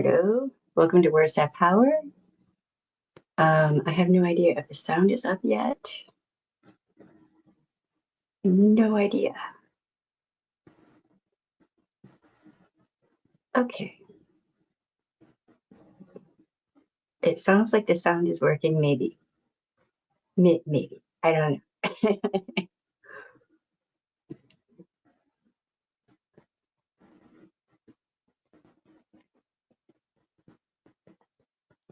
Hello, welcome to WTAF Power. I have no idea if the sound is up yet. No idea. Okay. It sounds like the sound is working, maybe. Maybe. I don't know.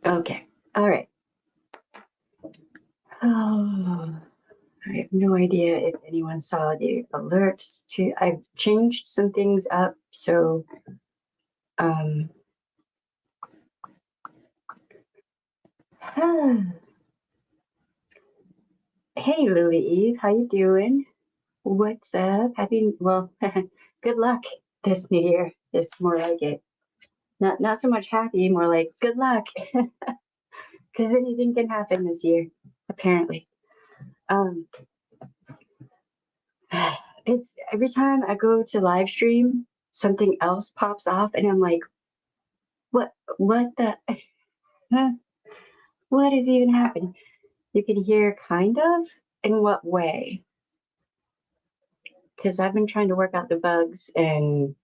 Okay. All right. Oh, I have no idea if anyone saw the alerts to, I've changed some things up. So, hey, Lily Eve, how you doing? What's up? Well, good luck this new year. It's more like it. Not so much happy, more like good luck. Because anything can happen this year, apparently. It's every time I go to live stream, something else pops off, and I'm like, what the, what is even happening? You can hear kind of, in what way? Because I've been trying to work out the bugs, and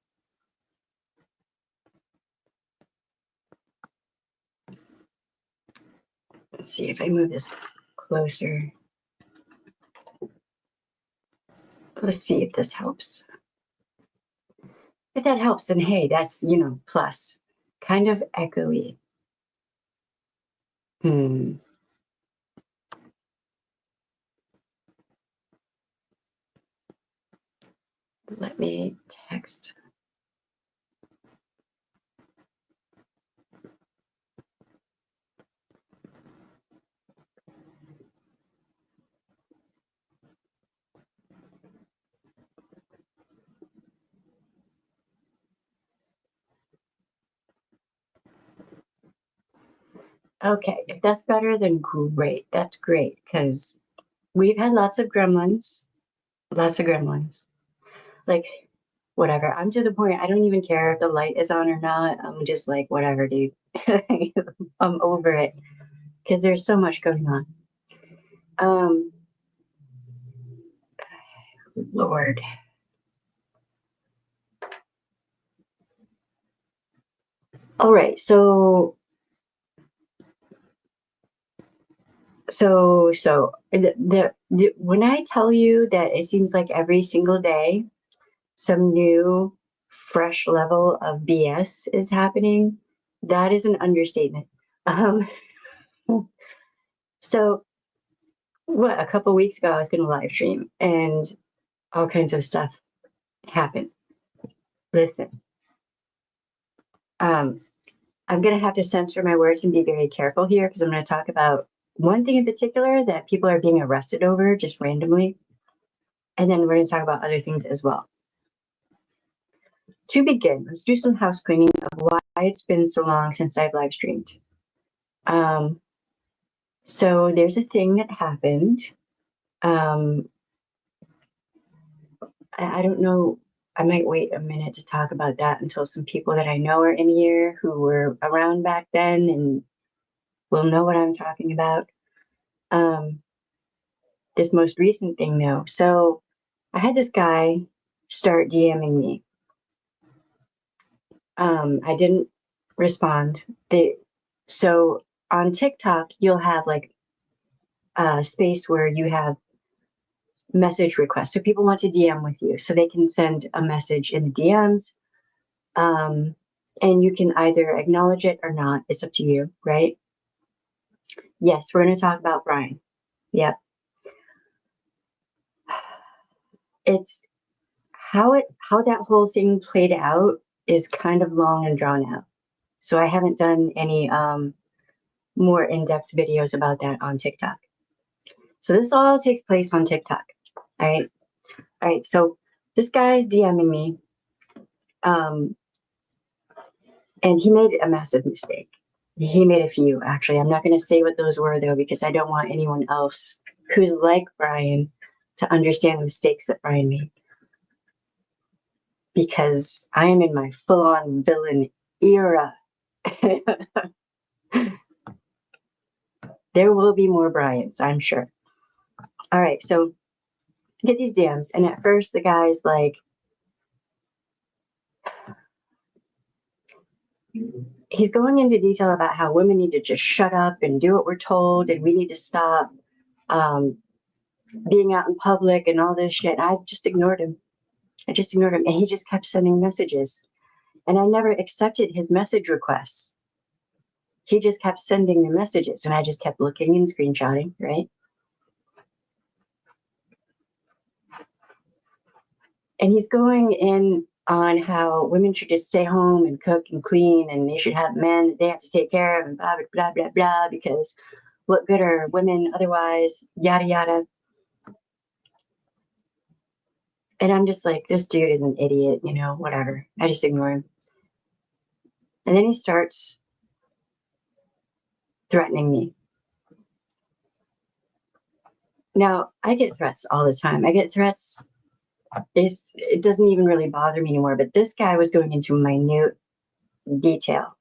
let's see if I move this closer. Let's see if this helps. If that helps, then hey, that's, plus. Kind of echoey. Let me text. Okay, if that's better, then great. That's great, because we've had lots of gremlins. Like, whatever. I'm to the point, I don't even care if the light is on or not. I'm just like, whatever, dude. I'm over it, because there's so much going on. Lord. All right, so when I tell you that it seems like every single day some new fresh level of BS is happening, that is an understatement. So a couple weeks ago I was going to live stream and all kinds of stuff happened. Listen, I'm going to have to censor my words and be very careful here, because I'm going to talk about one thing in particular that people are being arrested over just randomly. And then we're going to talk about other things as well. To begin, let's do some house cleaning of why it's been so long since I've live streamed. So there's a thing that happened. I don't know. I might wait a minute to talk about that until some people that I know are in here who were around back then and will know what I'm talking about. This most recent thing, though. So I had this guy start DMing me. I didn't respond. So on TikTok, you'll have like a space where you have message requests. So people want to DM with you, so they can send a message in the DMs. And you can either acknowledge it or not. It's up to you, right? Yes, we're going to talk about Brian. Yep. It's how that whole thing played out is kind of long and drawn out. So I haven't done any more in-depth videos about that on TikTok. So this all takes place on TikTok. All right. So this guy is DMing me. And he made a massive mistake. He made a few, actually. I'm not going to say what those were, though, because I don't want anyone else who's like Brian to understand the mistakes that Brian made. Because I am in my full-on villain era. There will be more Brians, I'm sure. All right, so I get these DMs, and at first the guy's like, he's going into detail about how women need to just shut up and do what we're told, and we need to stop being out in public and all this shit. I just ignored him. And he just kept sending messages. And I never accepted his message requests. He just kept sending me messages, and I just kept looking and screenshotting, right? And he's going in on how women should just stay home and cook and clean, and they should have men that they have to take care of, and blah, blah, blah, blah, because what good are women otherwise, yada, yada. And I'm just like, this dude is an idiot, whatever. I just ignore him. And then he starts threatening me. Now, I get threats all the time. I get threats. It doesn't even really bother me anymore. But this guy was going into minute detail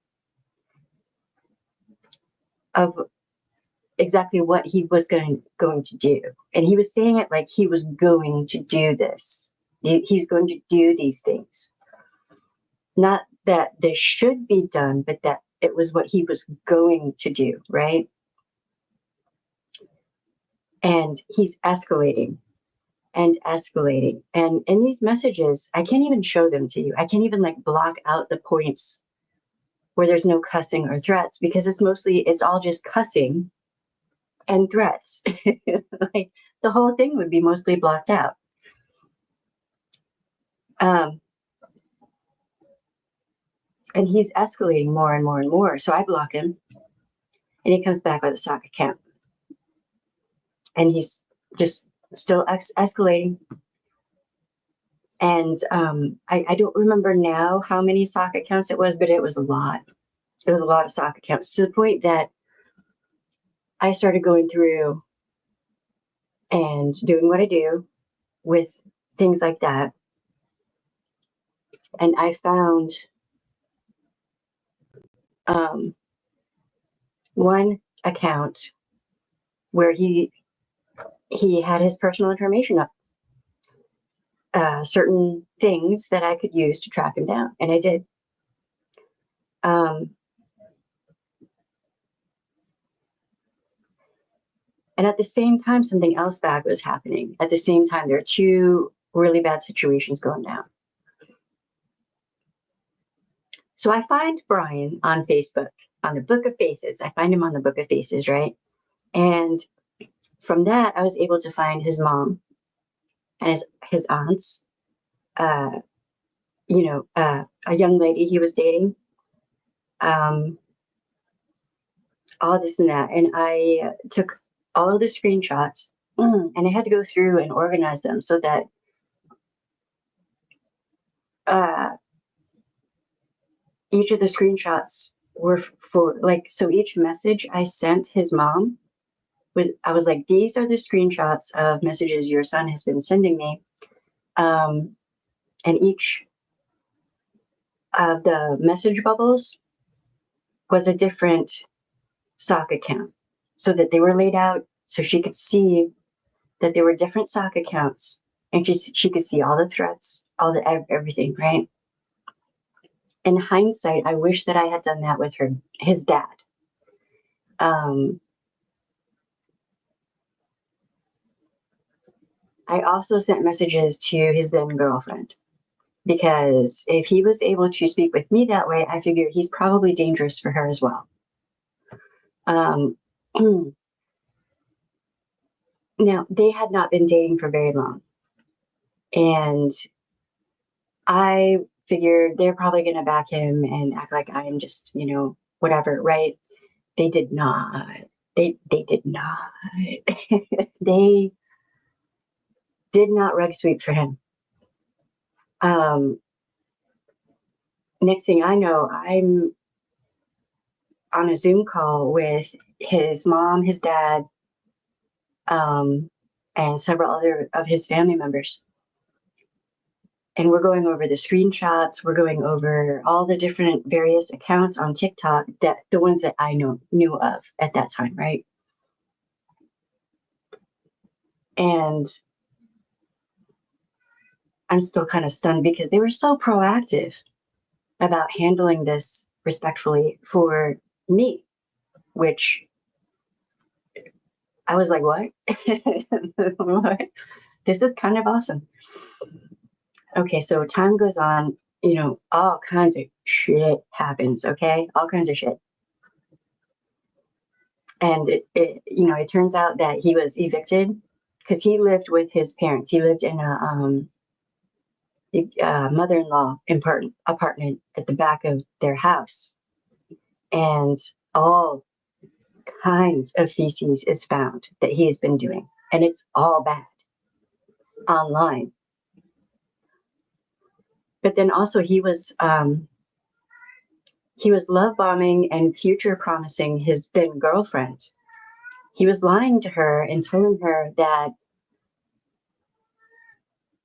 of exactly what he was going to do. And he was saying it like he was going to do this. He's going to do these things. Not that this should be done, but that it was what he was going to do, right? And he's escalating and escalating. And in these messages, I can't even show them to you. I can't even block out the points where there's no cussing or threats, because it's all just cussing and threats. Like the whole thing would be mostly blocked out. And he's escalating more and more and more. So I block him, and he comes back with a sock account. And he's just still escalating. And I don't remember now how many sock accounts it was, but it was a lot. It was a lot of sock accounts, to the point that I started going through and doing what I do with things like that. And I found one account where he had his personal information up, certain things that I could use to track him down, and I did. And at the same time, something else bad was happening. At the same time, there are two really bad situations going down. So I find Brian on Facebook, on the Book of Faces. I find him on the Book of Faces, right? And from that, I was able to find his mom and his aunts, a young lady he was dating, all this and that. And I took all of the screenshots, and I had to go through and organize them so that each of the screenshots were for so each message I sent his mom I was like, these are the screenshots of messages your son has been sending me. And each of the message bubbles was a different sock account, so that they were laid out so she could see that there were different sock accounts, and she could see all the threats, everything, right? In hindsight, I wish that I had done that with his dad. I also sent messages to his then girlfriend, because if he was able to speak with me that way, I figure he's probably dangerous for her as well. Now, they had not been dating for very long, and I figured they're probably going to back him and act like I am just, whatever, right? They did not. They did not. They did not rug sweep for him. Next thing I know, I'm on a Zoom call with his mom, his dad, and several other of his family members. And we're going over the screenshots. We're going over all the different various accounts on TikTok, that the ones that I knew of at that time, right? And I'm still kind of stunned because they were so proactive about handling this respectfully for me, which I was like, what? What? This is kind of awesome. Okay, so time goes on, all kinds of shit happens, okay? All kinds of shit. And it turns out that he was evicted because he lived with his parents. He lived in a mother-in-law apartment at the back of their house. And all kinds of feces is found that he has been doing. And it's all bad online. But then also he was love bombing and future promising his then girlfriend. He was lying to her and telling her that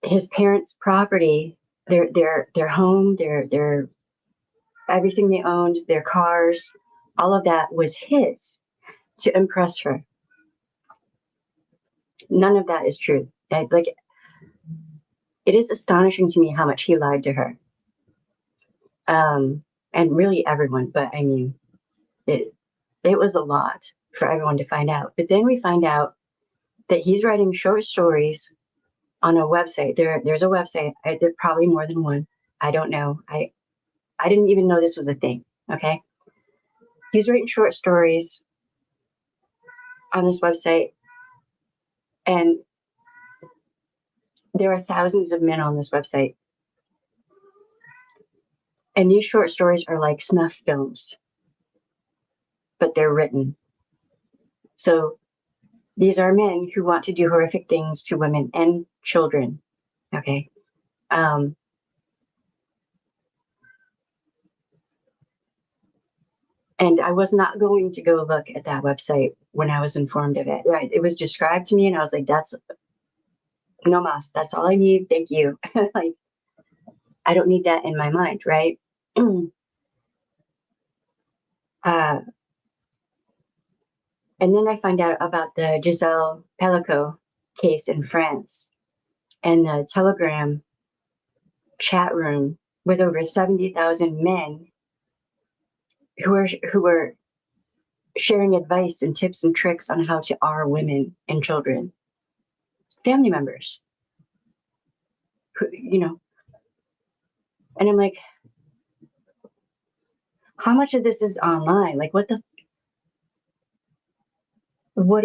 his parents' property, their home, their everything they owned, their cars, all of that was his to impress her. None of that is true. Like, it is astonishing to me how much he lied to her. And really everyone, but I mean, it was a lot for everyone to find out. But then we find out that he's writing short stories on a website. There's a website. There's probably more than one. I don't know. I didn't even know this was a thing. Okay. He's writing short stories on this website, and there are thousands of men on this website. And these short stories are like snuff films, but they're written. So these are men who want to do horrific things to women and children. Okay. And I was not going to go look at that website when I was informed of it. Right. It was described to me, and I was like, that's no mas. That's all I need. Thank you. Like, I don't need that in my mind. Right. And then I find out about the Giselle Pellico case in France, and the Telegram chat room with over 70,000 men who were sharing advice and tips and tricks on how to R women and children, family members, and I'm like, how much of this is online? Like, what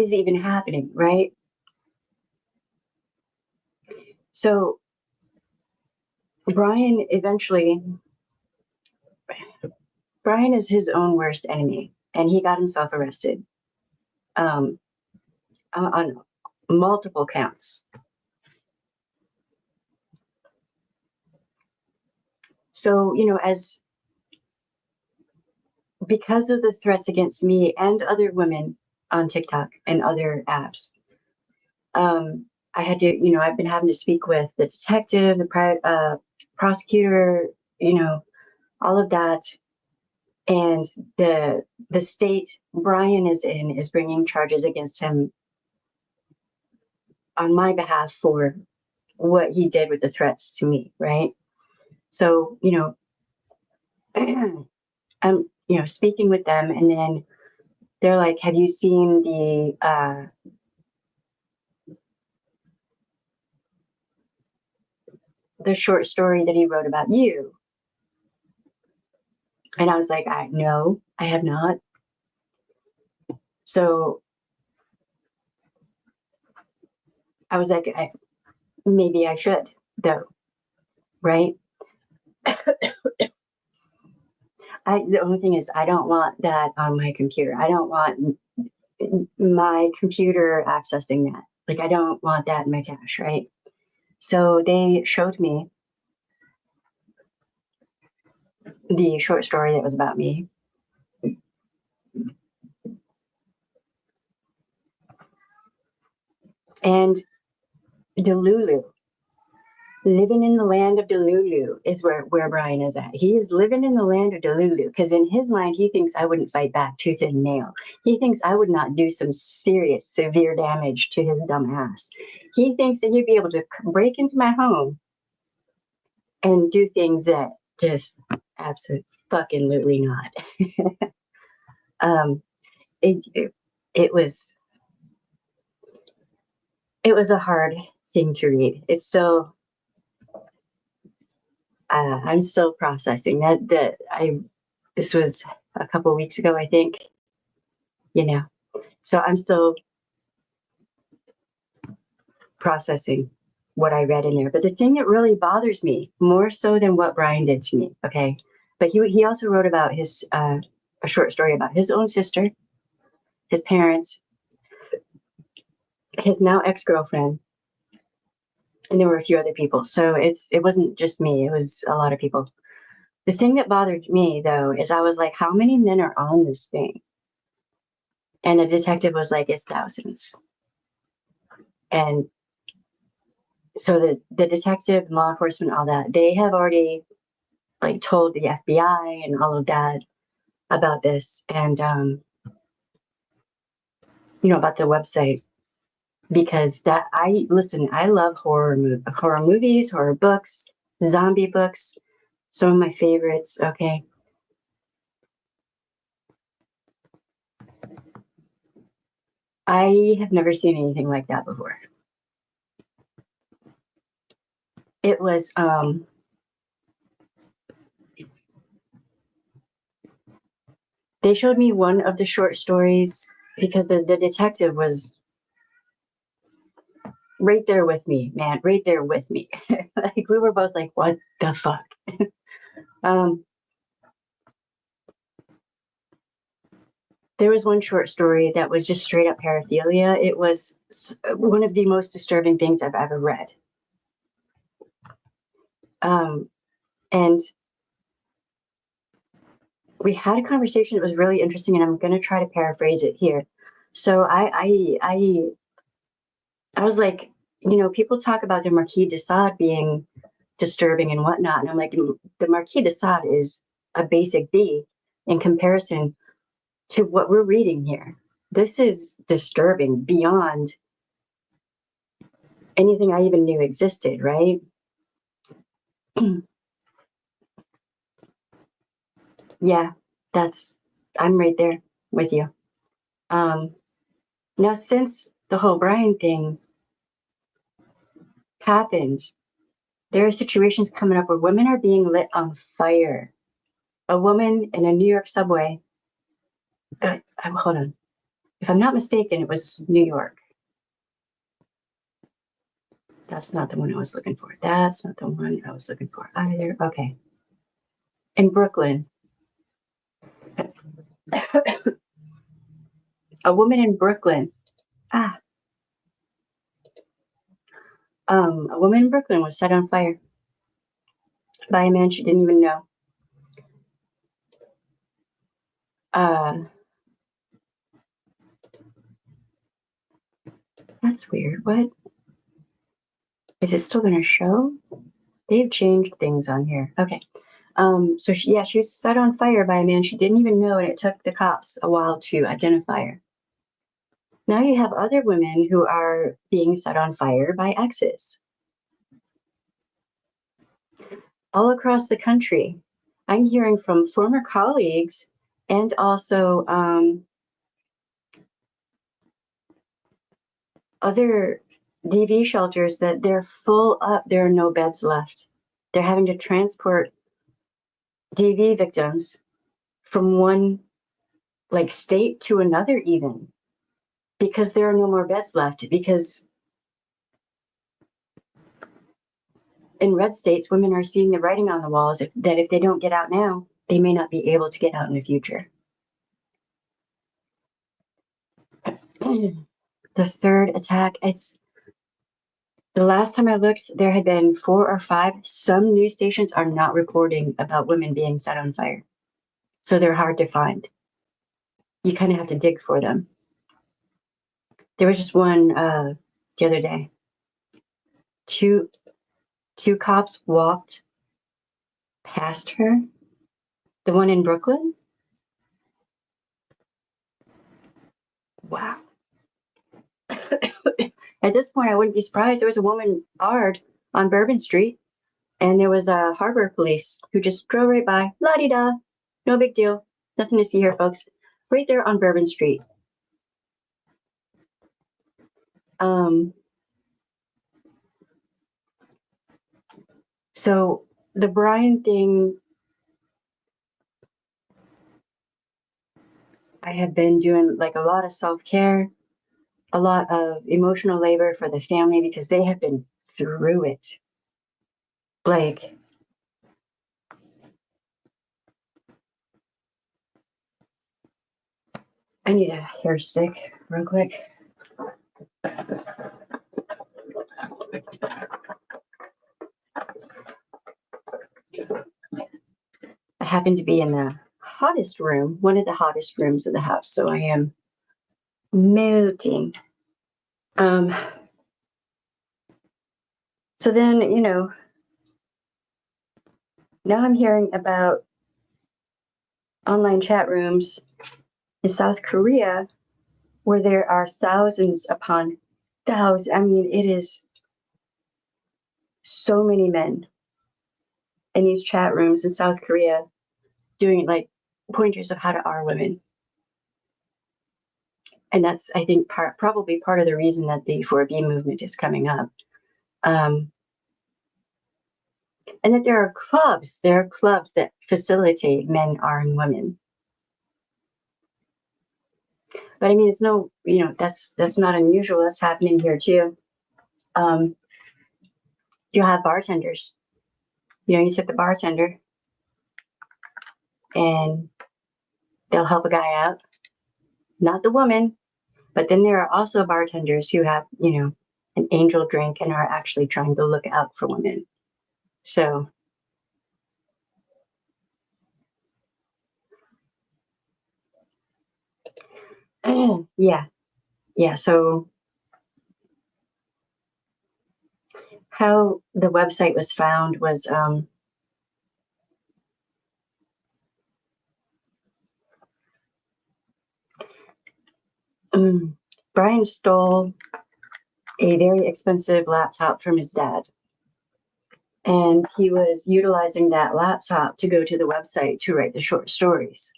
is even happening, right? So Brian is his own worst enemy, and he got himself arrested on multiple counts. So, because of the threats against me and other women on TikTok and other apps, I had to, I've been having to speak with the detective, the prosecutor, all of that. And the state Brian is in is bringing charges against him on my behalf for what he did with the threats to me, right? So, I'm, speaking with them, and then they're like, have you seen the short story that he wrote about you? And I was like, no, I have not. So I was like, maybe I should, though, right? The only thing is, I don't want that on my computer. I don't want my computer accessing that. Like, I don't want that in my cache, right? So they showed me the short story that was about me. And Delulu living in the land of Delulu is where Brian is at. He is living in the land of Delulu because in his mind, he thinks I wouldn't fight back tooth and nail. He thinks I would not do some serious, severe damage to his dumb ass. He thinks that he'd be able to break into my home and do things that just absolutely fucking not. um, it was a hard thing to read. It's still I'm still processing that this was a couple of weeks ago, I think, so I'm still processing what I read in there. But the thing that really bothers me more so than what Brian did to me, okay, but he also wrote about his a short story about his own sister, his parents, his now ex-girlfriend, and there were a few other people. So it wasn't just me, it was a lot of people. The thing that bothered me, though, is I was like, how many men are on this thing? And the detective was like, it's thousands. And so the detective, law enforcement, all that, they have already like told the FBI and all of that about this. And, about the website, because I love horror movies, horror books, zombie books, some of my favorites. Okay. I have never seen anything like that before. It was, they showed me one of the short stories because the detective was right there with me, man, right there with me. Like we were both like, what the fuck? There was one short story that was just straight up paraphilia. It was one of the most disturbing things I've ever read. And we had a conversation that was really interesting, and I'm going to try to paraphrase it here. So I was like, people talk about the Marquis de Sade being disturbing and whatnot, and I'm like, the Marquis de Sade is a basic B in comparison to what we're reading here. This is disturbing beyond anything I even knew existed, right? Yeah, I'm right there with you. Now, since the whole Brian thing happened, there are situations coming up where women are being lit on fire. A woman in a New York subway, hold on. If I'm not mistaken, it was New York. That's not the one I was looking for. That's not the one I was looking for either. Okay. In Brooklyn. A woman in Brooklyn. A woman in Brooklyn was set on fire by a man she didn't even know. That's weird. What? Is it still going to show? They've changed things on here. Okay. So she was set on fire by a man she didn't even know, and it took the cops a while to identify her. Now you have other women who are being set on fire by exes. All across the country, I'm hearing from former colleagues and also other DV shelters that they're full up. There are no beds left. They're having to transport DV victims from one state to another, even because there are no more beds left. Because in red states, women are seeing the writing on the walls that if they don't get out now, they may not be able to get out in the future. The third attack, the last time I looked, there had been 4 or 5. Some news stations are not reporting about women being set on fire. So they're hard to find. You kind of have to dig for them. There was just one the other day. 2 cops walked past her. The one in Brooklyn? Wow. At this point, I wouldn't be surprised. There was a woman barred on Bourbon Street, and there was a harbor police who just drove right by. La-di-da. No big deal. Nothing to see here, folks. Right there on Bourbon Street. So the Brian thing, I have been doing like a lot of self-care, a lot of emotional labor for the family because they have been through it. Like, I need a hair stick real quick. I happen to be in the hottest room, one of the hottest rooms of the house, so I am melting. So then, you know, now I'm hearing about online chat rooms in South Korea where there are thousands upon thousands. I mean, it is so many men in these chat rooms in South Korea doing like pointers of how to R women. And that's, I think, probably part of the reason that the 4B movement is coming up. And that there are clubs that facilitate men R'ing women. But I mean, it's no, you know, that's not unusual. That's happening here too. You have bartenders. You know, you tip the bartender and they'll help a guy out, not the woman. But then there are also bartenders who have, you know, an angel drink and are actually trying to look out for women. So yeah. So how the website was found was Brian stole a very expensive laptop from his dad. And he was utilizing that laptop to go to the website to write the short stories.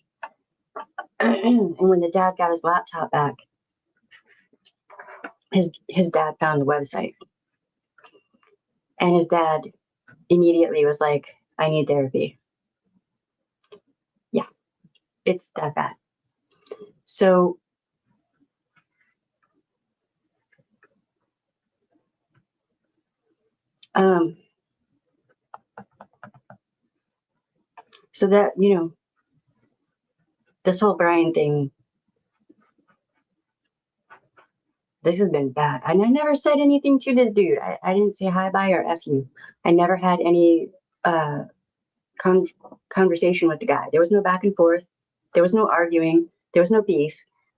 And when the dad got his laptop back, his dad found the website. And his dad immediately was like, I need therapy. Yeah, it's that bad. So so that, you know, this whole Brian thing, this has been bad. And I never said anything to the dude. I didn't say hi, bye, or F you. I never had any conversation with the guy. There was no back and forth. There was no arguing. There was no beef.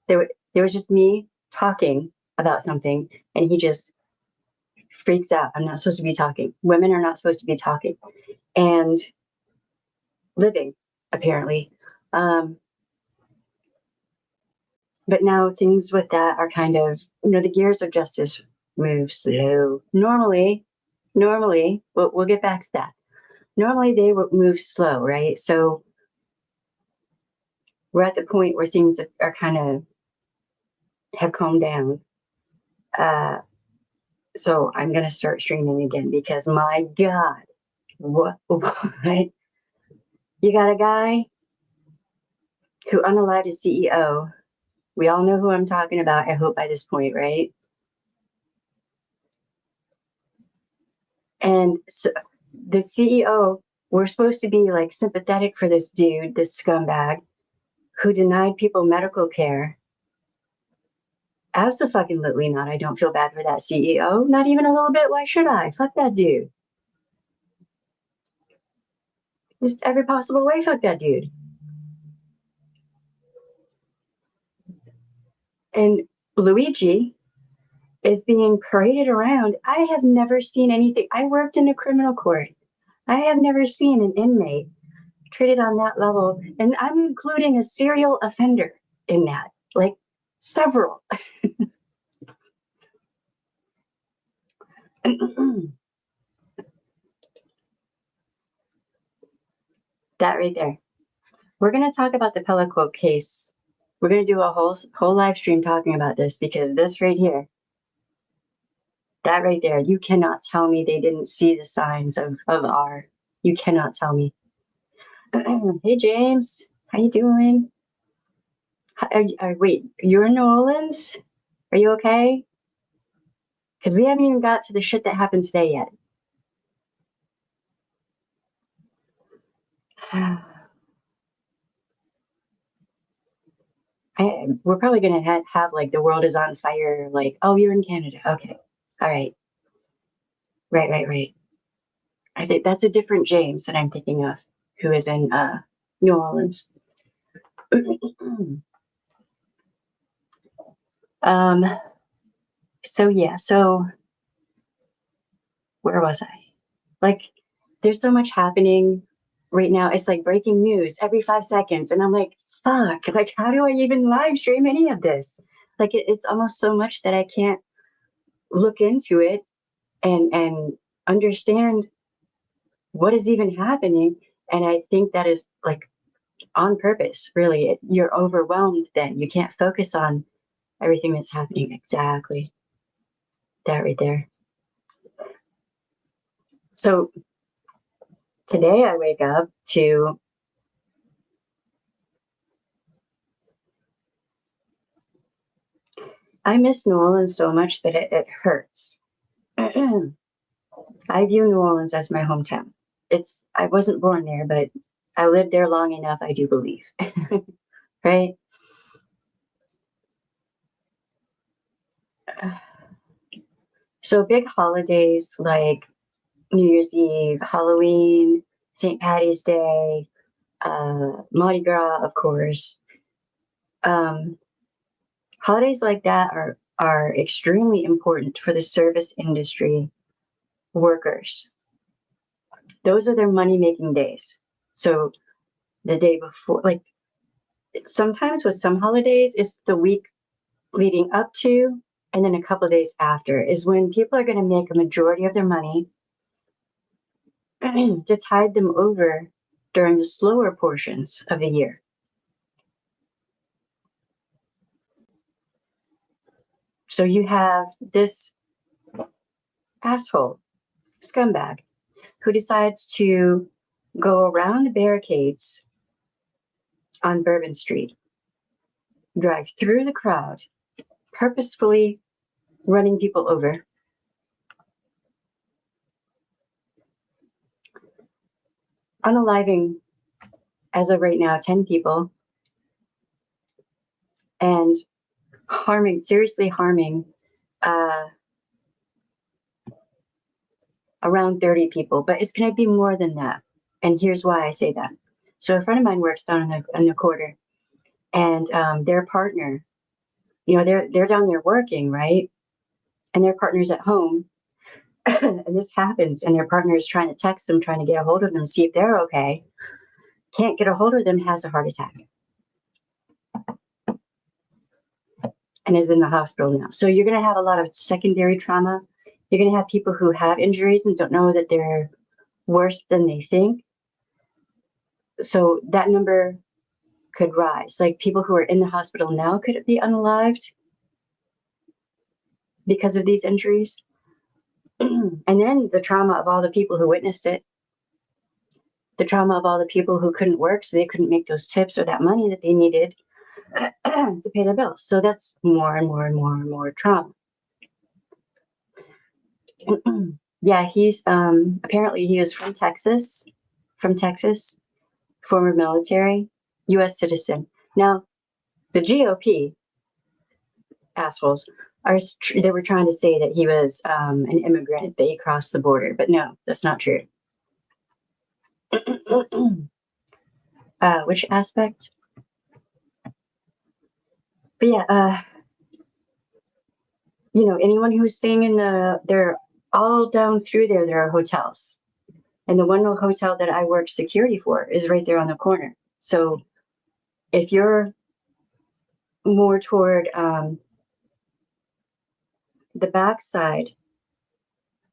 There was just me talking about something, and he just freaks out. I'm not supposed to be talking. Women are not supposed to be talking and living, apparently. But now things with that are kind of, you know, the gears of justice move slow. Normally, we'll get back to that. Normally they would move slow, right? So we're at the point where things are kind of have calmed down. So I'm going to start streaming again because my God, what? You got a guy who unalived his CEO. We all know who I'm talking about, I hope, by this point, right? And so the CEO, we're supposed to be like sympathetic for this dude, this scumbag, who denied people medical care. Absolutely not. I don't feel bad for that CEO. Not even a little bit. Why should I? Fuck that dude. Just every possible way, fuck that dude. And Luigi, is being paraded around. I have never seen anything. I worked in a criminal court. I have never seen an inmate treated on that level. And I'm including a serial offender in that, like several. That right there. We're going to talk about the Pellicoat case. We're going to do a whole live stream talking about this, because this right here, that right there, you cannot tell me they didn't see the signs of R. You cannot tell me. Hey, James, how you doing? Wait, you're in New Orleans? Are you okay? Because we haven't even got to the shit that happened today yet. We're probably going to have like the world is on fire. Like, oh, you're in Canada. Okay. All right. Right. I think that's a different James that I'm thinking of, who is in New Orleans. So where was I? Like, there's so much happening right now. It's like breaking news every 5 seconds. And I'm like, fuck, like, how do I even live stream any of this? Like, it's almost so much that I can't look into it and understand what is even happening. And I think that is like on purpose, really. You're overwhelmed then. You can't focus on everything that's happening. Exactly. That right there. So today I wake up to I miss New Orleans so much that it hurts. I view New Orleans as my hometown. I wasn't born there, but I lived there long enough, I do believe. Right? So big holidays like New Year's Eve, Halloween, St. Patty's Day, Mardi Gras, of course. Holidays like that are extremely important for the service industry workers. Those are their money-making days. So the day before, like sometimes with some holidays, it's the week leading up to, and then a couple of days after is when people are going to make a majority of their money to tide them over during the slower portions of the year. So you have this asshole, scumbag, who decides to go around the barricades on Bourbon Street, drive through the crowd, purposefully running people over. Unaliving, as of right now, 10 people, and seriously harming around 30 people, but it's going to be more than that. And here's why I say that. So a friend of mine works down in the quarter, and their partner, they're down there working, right? And their partner's at home. And this happens, and their partner is trying to text them, trying to get a hold of them, see if they're okay. Can't get a hold of them, has a heart attack, and is in the hospital now. So you're going to have a lot of secondary trauma. You're going to have people who have injuries and don't know that they're worse than they think. So that number could rise. Like people who are in the hospital now could be unalived because of these injuries. And then the trauma of all the people who witnessed it, the trauma of all the people who couldn't work, so they couldn't make those tips or that money that they needed to pay their bills. So that's more and more and more and more trauma. Yeah, he's apparently he was from Texas, former military, U.S. citizen. Now, the GOP assholes they were trying to say that he was an immigrant, that he crossed the border, but no, that's not true. Which aspect? But yeah, you know, anyone who's staying in they're all down through there are hotels. And the one hotel that I work security for is right there on the corner. So if you're more toward the backside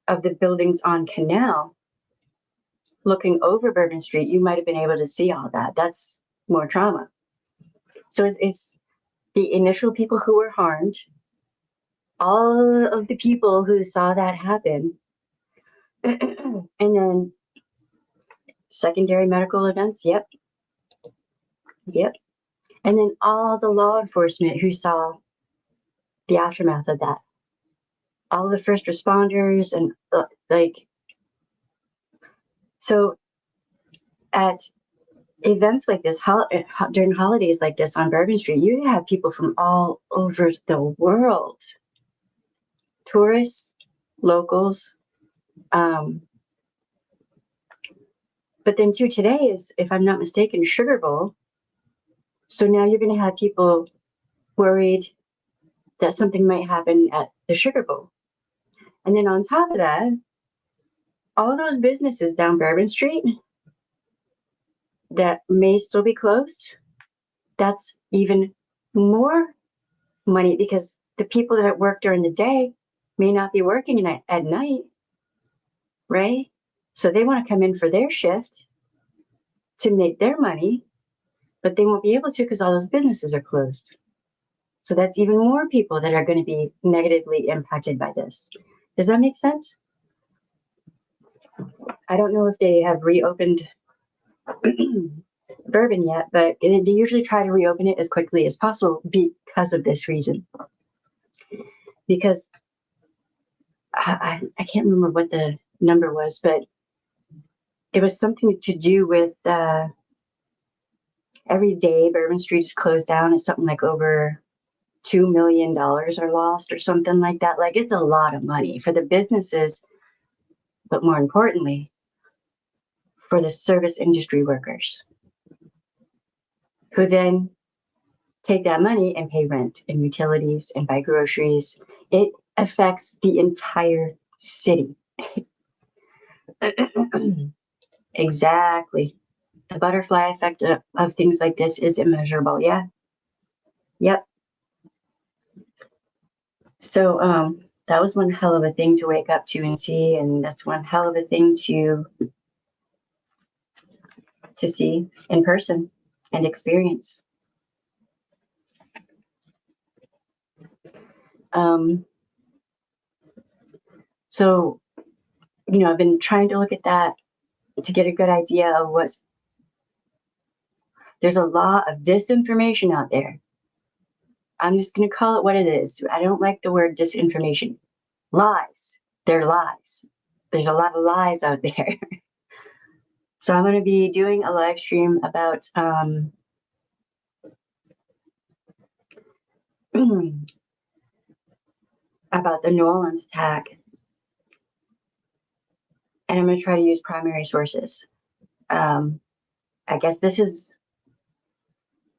of the buildings on Canal, looking over Bourbon Street, you might have been able to see all that. That's more trauma. So it's the initial people who were harmed, all of the people who saw that happen, and then secondary medical events. Yep. And then all the law enforcement who saw the aftermath of that, all the first responders, and so at events like this, during holidays like this on Bourbon Street, you have people from all over the world, tourists, locals. But then too, today is, if I'm not mistaken, Sugar Bowl. So now you're going to have people worried that something might happen at the Sugar Bowl. And then on top of that, all those businesses down Bourbon Street that may still be closed, that's even more money, because the people that work during the day may not be working at night, right? So they want to come in for their shift to make their money, but they won't be able to because all those businesses are closed. So that's even more people that are going to be negatively impacted by this. Does that make sense? I don't know if they have reopened Bourbon yet, but they usually try to reopen it as quickly as possible because of this reason. Because I can't remember what the number was, but it was something to do with every day Bourbon Street is closed down. It's something like over $2 million are lost or something like that. Like, it's a lot of money for the businesses, but more importantly, for the service industry workers, who then take that money and pay rent and utilities and buy groceries. It affects the entire city. Exactly. The butterfly effect of things like this is immeasurable. Yeah. Yep. So that was one hell of a thing to wake up to and see, and that's one hell of a thing to see in person and experience. So, you know, I've been trying to look at that to get a good idea of there's a lot of disinformation out there. I'm just going to call it what it is. I don't like the word disinformation. Lies. They're lies. There's a lot of lies out there. So I'm going to be doing a live stream about about the New Orleans attack. And I'm going to try to use primary sources. I guess this is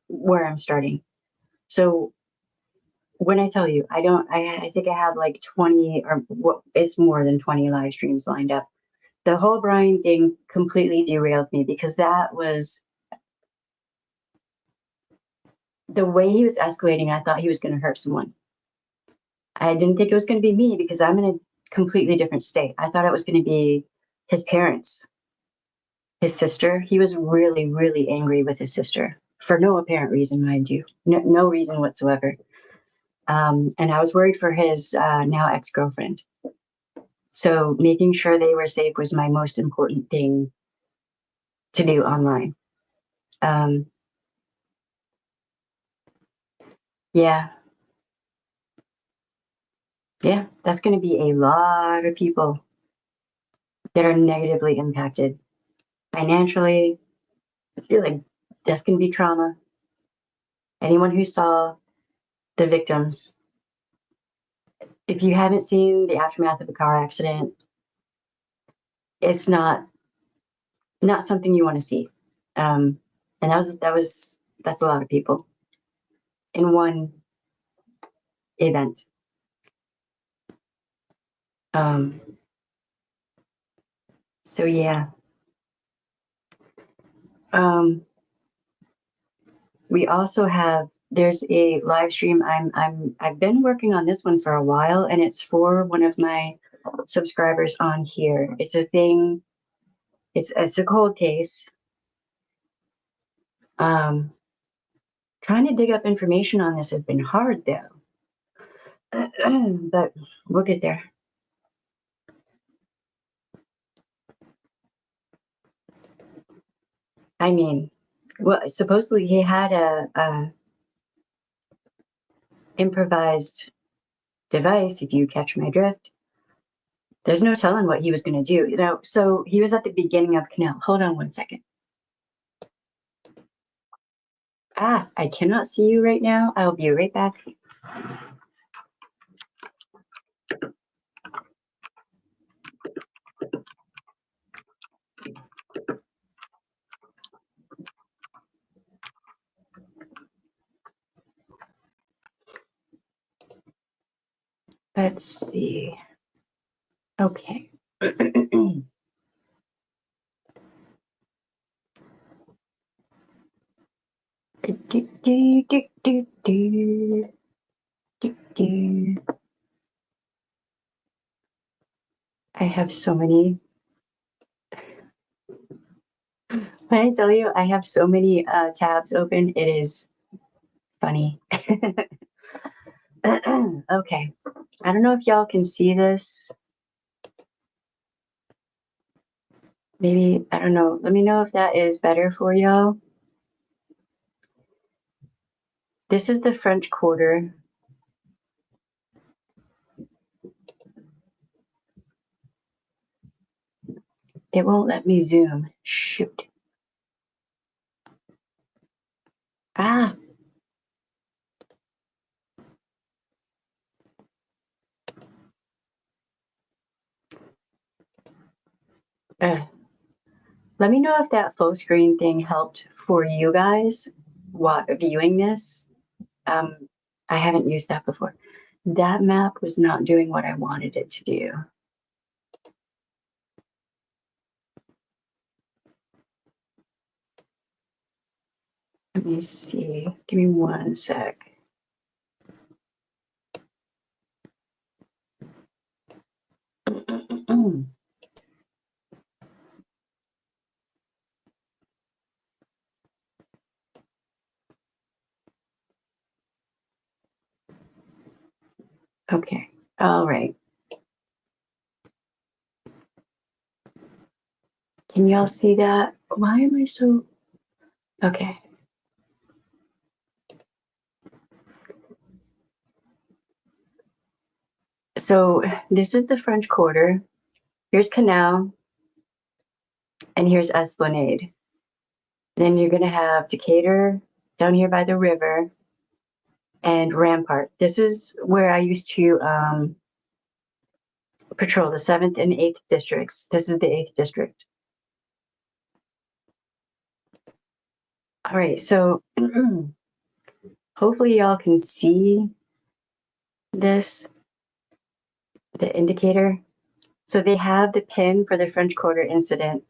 where I'm starting. So when I tell you, I think I have like 20, or what is more than 20 live streams lined up. The whole Brian thing completely derailed me, because that was the way he was escalating. I thought he was going to hurt someone. I didn't think it was going to be me, because I'm in a completely different state. I thought it was going to be his parents, his sister. He was really, really angry with his sister for no apparent reason, mind you. No reason whatsoever. And I was worried for his now ex-girlfriend. So making sure they were safe was my most important thing to do online. Yeah, that's going to be a lot of people that are negatively impacted financially. I feel like that's going to be trauma. Anyone who saw the victims, if you haven't seen the aftermath of a car accident, it's not something you want to see. And that's a lot of people in one event. So yeah. We also have, there's a live stream. I've been working on this one for a while, and it's for one of my subscribers on here. It's a thing. It's a cold case. Trying to dig up information on this has been hard though, but we'll get there. I mean, well, supposedly he had a improvised device, if you catch my drift. There's no telling what he was going to do, you know. So he was at the beginning of canal. Hold on one second. Ah, I cannot see you right now. I'll be right back. Let's see. Okay. I have so many. When I tell you I have so many tabs open, it is funny. Okay. I don't know if y'all can see this. Maybe, I don't know. Let me know if that is better for y'all. This is the French Quarter. It won't let me zoom. Shoot. Ah. Let me know if that full screen thing helped for you guys while viewing this. I haven't used that before. That map was not doing what I wanted it to do. Let me see. Give me one sec. Okay. All right. Can y'all see that? Why am I so... Okay. So this is the French Quarter. Here's Canal. And here's Esplanade. Then you're going to have Decatur down here by the river and Rampart. This is where I used to patrol the 7th and 8th districts. This is the 8th district. All right, so hopefully y'all can see this, the indicator. So they have the pin for the French Quarter incident.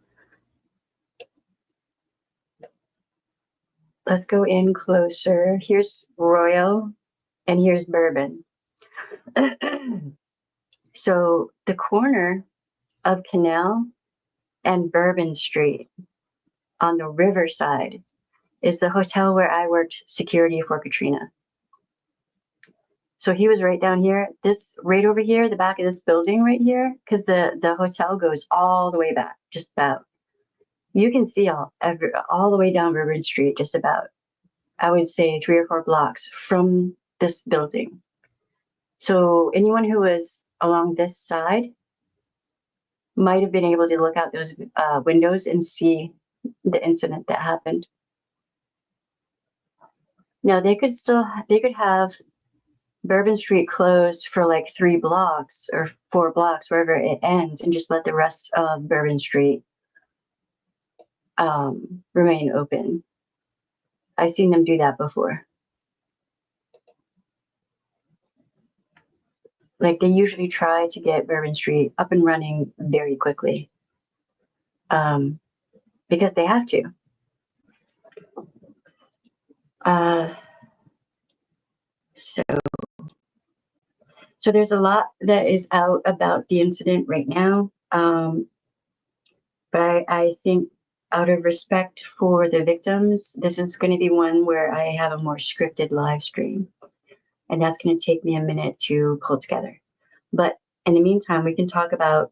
Let's go in closer. Here's Royal and here's Bourbon. So the corner of Canal and Bourbon Street on the riverside is the hotel where I worked security for Katrina. So he was right down here, this right over here, the back of this building right here, because the hotel goes all the way back, just about. You can see all the way down Bourbon Street, just about, I would say 3 or 4 blocks from this building. So anyone who was along this side might have been able to look out those windows and see the incident that happened. Now they could have Bourbon Street closed for like 3 blocks or 4 blocks, wherever it ends, and just let the rest of Bourbon Street remain open. I've seen them do that before. I've seen them do that before. Like, they usually try to get Bourbon Street up and running very quickly, because they have to. So there's a lot that is out about the incident right now. But I think, out of respect for the victims, this is going to be one where I have a more scripted live stream. And that's going to take me a minute to pull together. But in the meantime, we can talk about,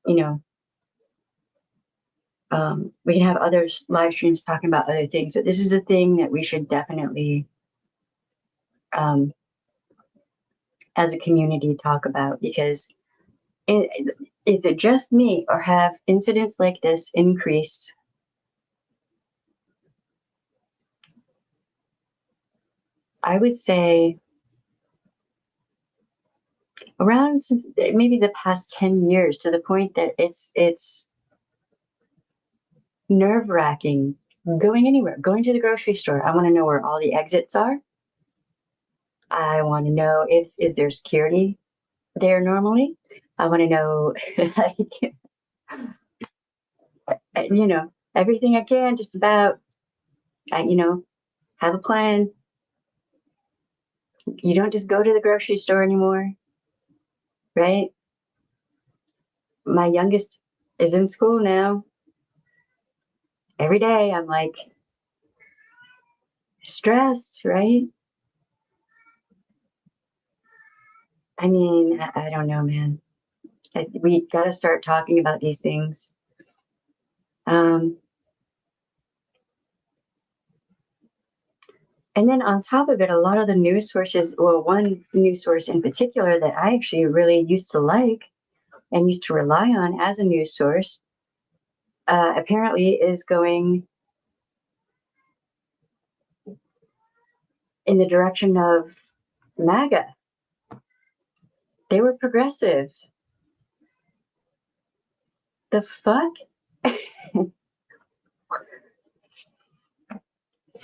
you know, we can have other live streams talking about other things. But this is a thing that we should definitely, as a community, talk about, because is it just me, or have incidents like this increased? I would say around since maybe the past 10 years, to the point that it's nerve-wracking going anywhere, going to the grocery store. I want to know where all the exits are. I want to know, is there security there normally? I want to know, like, everything I can, just about, have a plan. You don't just go to the grocery store anymore, right? My youngest is in school now. Every day I'm like stressed, right? I mean, I don't know, man. We got to start talking about these things. And then on top of it, a lot of the news sources, well, one news source in particular that I actually really used to like and used to rely on as a news source, apparently is going in the direction of MAGA. They were progressive. The fuck?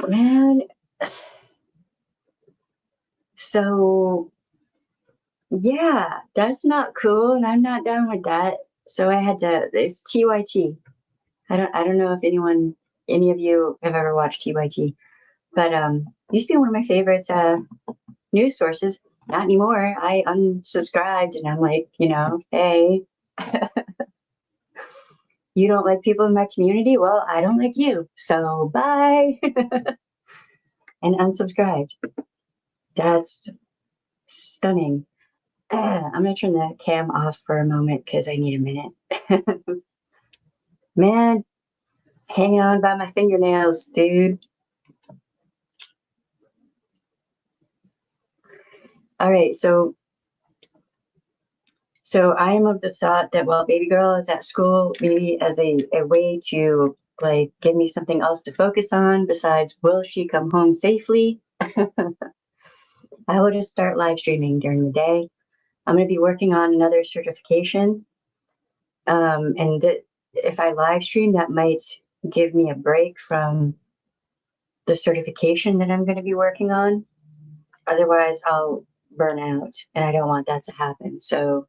Man. So, yeah, that's not cool, and I'm not down with that. So I had to, it's TYT. I don't know if any of you have ever watched TYT, but used to be one of my favorites news sources. Not anymore. I unsubscribed, and I'm like, hey, you don't like people in my community? Well, I don't like you. So bye. And unsubscribed. That's stunning. I'm going to turn the cam off for a moment because I need a minute. Man, hanging on by my fingernails, dude. All right, so I am of the thought that while baby girl is at school, maybe as a way to, like, give me something else to focus on besides will she come home safely, I will just start live streaming during the day. I'm going to be working on another certification, and if I live stream, that might give me a break from the certification that I'm going to be working on. Otherwise, I'll burn out, and I don't want that to happen. So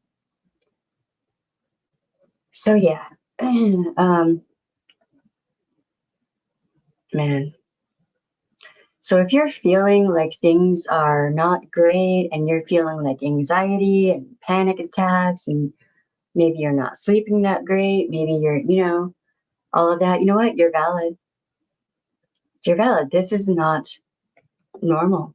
yeah. Man. So if you're feeling like things are not great, and you're feeling like anxiety and panic attacks, and maybe you're not sleeping that great, maybe you're, all of that, you know what? You're valid. You're valid. This is not normal.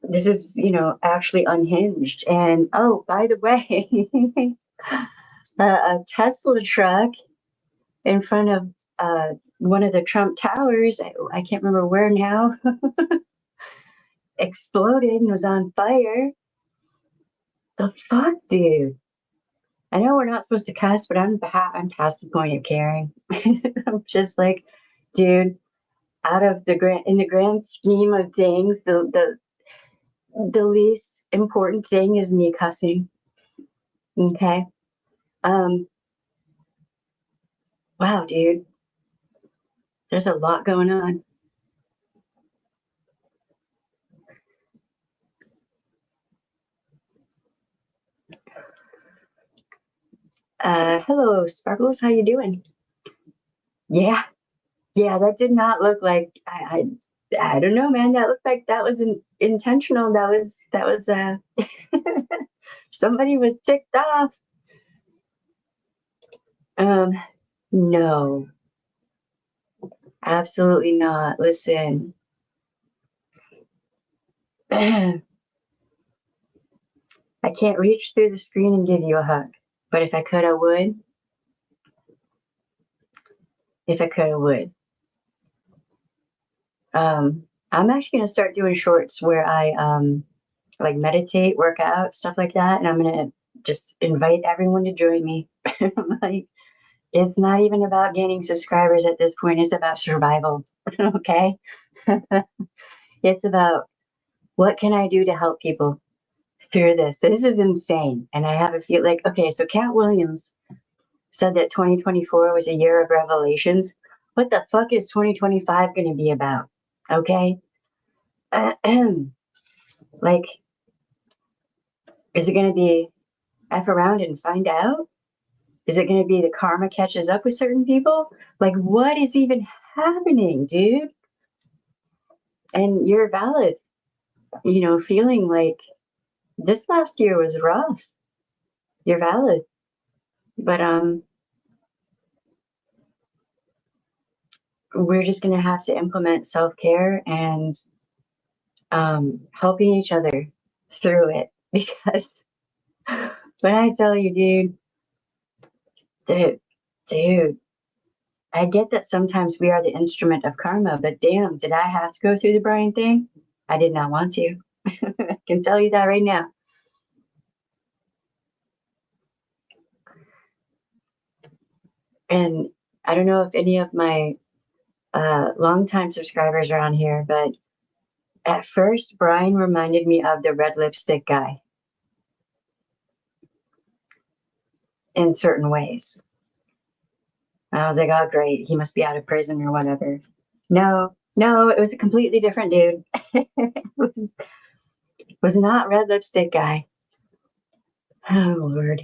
This is, actually unhinged. And oh, by the way, a Tesla truck in front of one of the Trump towers, I can't remember where now, exploded and was on fire. The fuck, dude? I know we're not supposed to cuss, but I'm past the point of caring. I'm just like, dude, in the grand scheme of things, the least important thing is me cussing. Okay. Wow, dude. There's a lot going on. Hello, Sparkles. How you doing? Yeah, yeah. That did not look like I don't know, man. That looked like that was intentional. That was somebody was ticked off. Um, no, absolutely not. Listen, I can't reach through the screen and give you a hug, but if I could, I would. If I could, I would. I'm actually gonna start doing shorts where I like meditate, work out, stuff like that, and I'm gonna just invite everyone to join me. Like, it's not even about gaining subscribers at this point, it's about survival. Okay. It's about what can I do to help people through this. This is insane. And I have a feel like, okay, so Cat Williams said that 2024 was a year of revelations. What the fuck is 2025 going to be about? Okay. Like, is it going to be F around and find out? Is it going to be the karma catches up with certain people? Like, what is even happening, dude? And you're valid, feeling like this last year was rough. You're valid. But we're just going to have to implement self-care and helping each other through it. Because when I tell you, dude, I get that sometimes we are the instrument of karma, but damn, did I have to go through the Brian thing? I did not want to. I can tell you that right now. And I don't know if any of my longtime subscribers are on here, but at first, Brian reminded me of the red lipstick guy in certain ways. And I was like, oh, great, he must be out of prison or whatever. No, it was a completely different dude. was not red lipstick guy. Oh, Lord.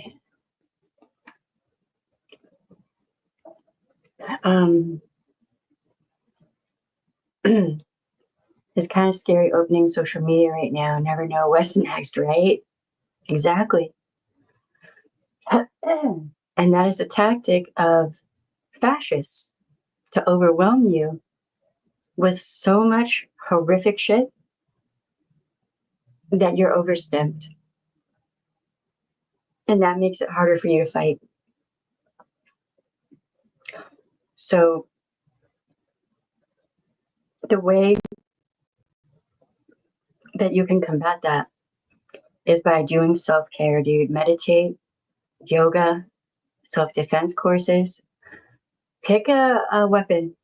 It's kind of scary opening social media right now. Never know what's next, right? Exactly. And that is a tactic of fascists to overwhelm you with so much horrific shit that you're overstimmed. And that makes it harder for you to fight. So the way that you can combat that is by doing self-care, dude. Meditate, yoga, self-defense courses. Pick a weapon,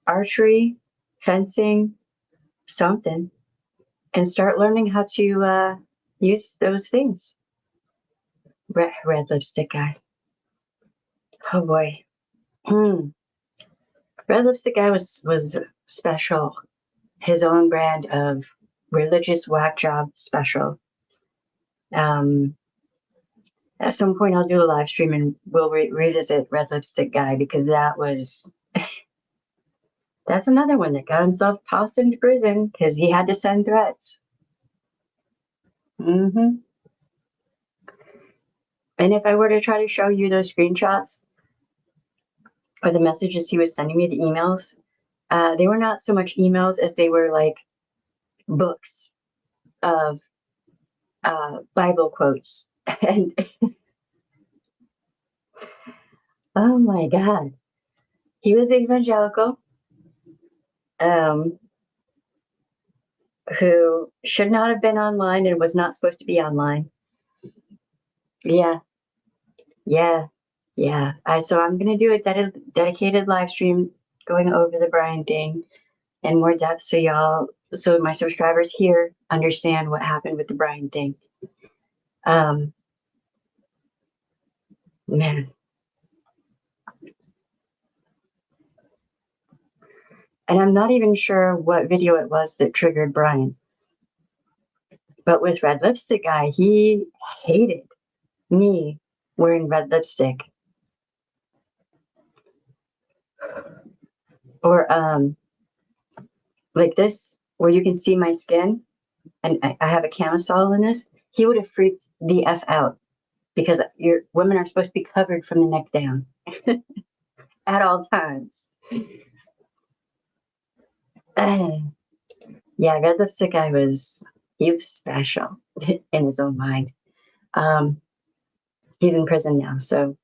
archery, fencing, something, and start learning how to use those things. Red lipstick guy. Oh boy. Red lipstick guy was special. His own brand of religious whack job special. At some point I'll do a live stream and we'll revisit red lipstick guy, because that's another one that got himself tossed into prison because he had to send threats. And if I were to try to show you those screenshots or the messages he was sending me, the emails, they were not so much emails as they were like books of Bible quotes. And oh my God, he was evangelical, who should not have been online and was not supposed to be online. Yeah. So I'm gonna do a dedicated live stream going over the Brian thing in more depth, so my subscribers here understand what happened with the Brian thing. Man. And I'm not even sure what video it was that triggered Brian. But with Red Lipstick Guy, he hated me wearing red lipstick. Or like this, where you can see my skin, and I have a camisole in this, he would have freaked the F out because your women are supposed to be covered from the neck down at all times. Yeah, red lipstick guy he was special in his own mind. He's in prison now, so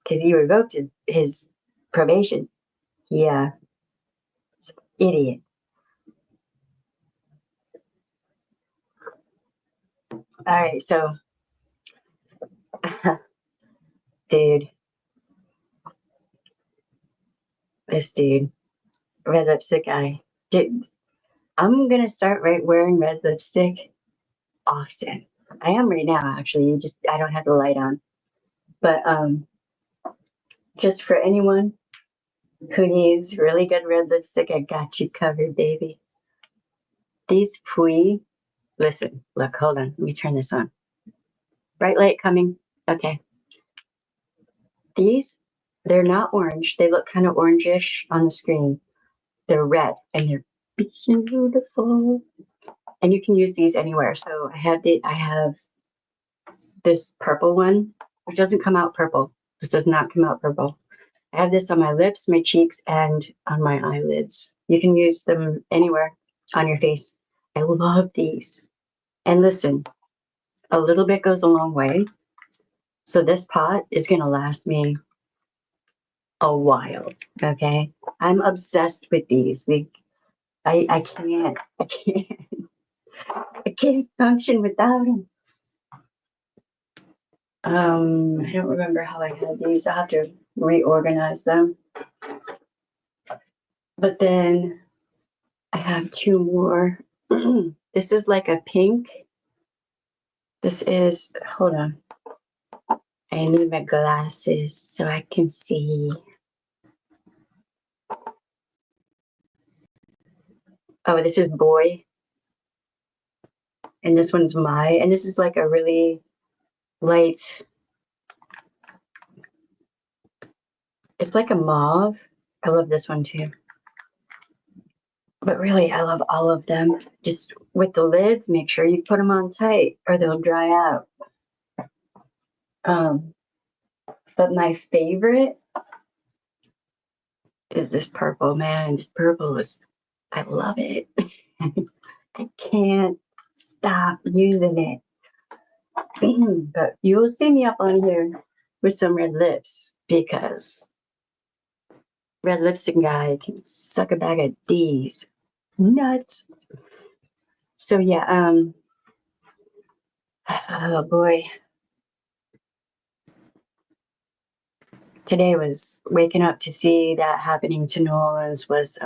because he revoked his probation. Yeah, idiot. All right, so dude, this dude, red lipstick guy. Dude, I'm gonna start wearing red lipstick often. I am right now, actually. I don't have the light on. But just for anyone who needs really good red lipstick, I got you covered, baby. These Pui, listen, look, hold on. Let me turn this on. Bright light coming. Okay. These, they're not orange. They look kind of orangish on the screen. They're red and they're beautiful. And you can use these anywhere. So I have this purple one, which doesn't come out purple. This does not come out purple. I have this on my lips, my cheeks, and on my eyelids. You can use them anywhere on your face. I love these. And listen, a little bit goes a long way. So this pot is going to last me a while. Okay. I'm obsessed with these. I can't, I can't function without them. I don't remember how I had these. I'll have to reorganize them. But then I have two more. This is like a pink. This is, hold on. I need my glasses so I can see. Oh, this is boy. And this one's my. And this is like a really light. It's like a mauve. I love this one too. But really, I love all of them. Just with the lids, make sure you put them on tight or they'll dry out. But my favorite is this purple, man. This purple is, I love it. I can't stop using it. But you will see me up on here with some red lips because red lipstick guy can suck a bag of D's. Nuts. So yeah, oh boy. Today was waking up to see that happening to New Orleans was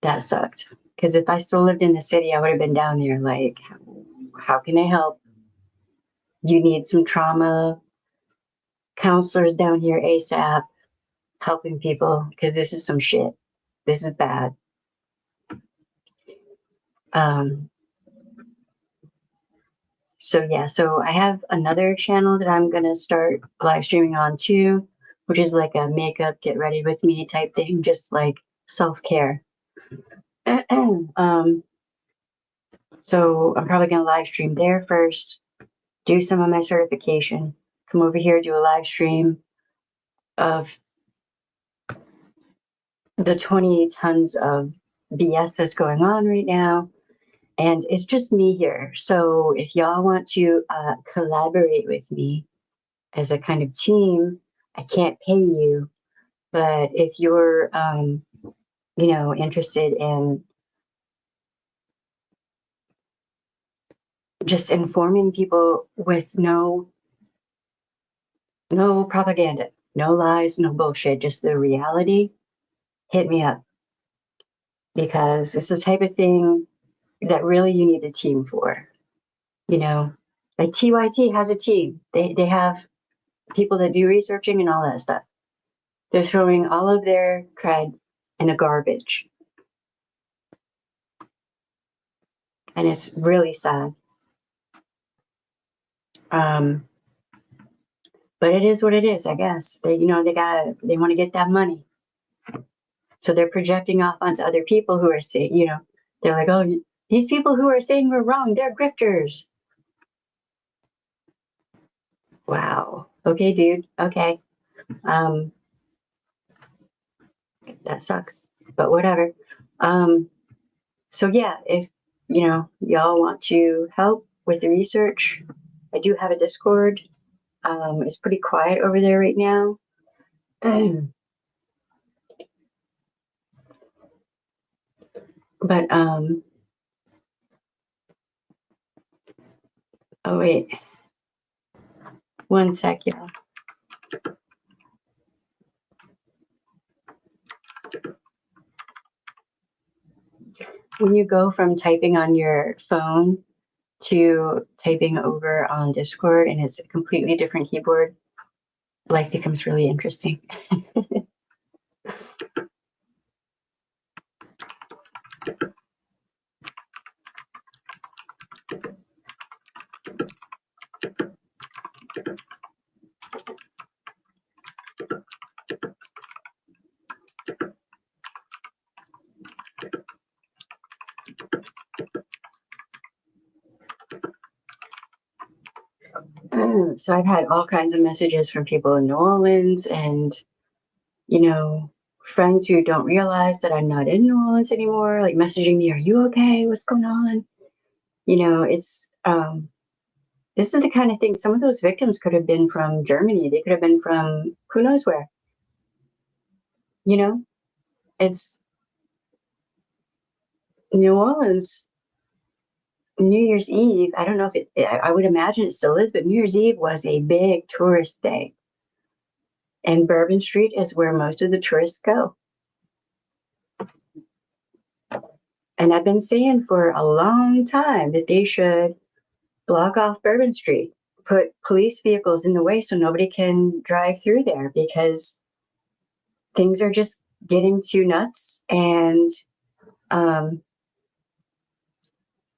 that sucked. Because if I still lived in the city, I would have been down there like, how can I help? You need some trauma counselors down here ASAP, helping people, because this is some shit. This is bad. So yeah, so I have another channel that I'm gonna start live streaming on too, which is like a makeup, get ready with me type thing, just like self-care. So I'm probably gonna live stream there first, do some of my certification, come over here, do a live stream of the 20 tons of BS that's going on right now. And it's just me here. So if y'all want to collaborate with me as a kind of team, I can't pay you. But if you're, interested in just informing people with no propaganda, no lies, no bullshit, just the reality, hit me up. Because it's the type of thing that really you need a team for. Like TYT has a team. They have people that do researching and all that stuff. They're throwing all of their cred in the garbage. and it's really sad. But it is what it is, I guess. They want to get that money. So they're projecting off onto other people who are saying, they're like, oh, these people who are saying we're wrong, they're grifters. Wow. Okay, dude. Okay. That sucks, but whatever. So yeah, if y'all want to help with the research, I do have a Discord. It's pretty quiet over there right now. But oh wait, one sec, y'all. When you go from typing on your phone to typing over on Discord and it's a completely different keyboard, life becomes really interesting. So I've had all kinds of messages from people in New Orleans and, friends who don't realize that I'm not in New Orleans anymore, like messaging me, are you okay? What's going on? It's, this is the kind of thing, some of those victims could have been from Germany. They could have been from who knows where, it's New Orleans. New Year's Eve, I don't know if I would imagine it still is, but New Year's Eve was a big tourist day. And Bourbon Street is where most of the tourists go. And I've been saying for a long time that they should block off Bourbon Street, put police vehicles in the way so nobody can drive through there because things are just getting too nuts.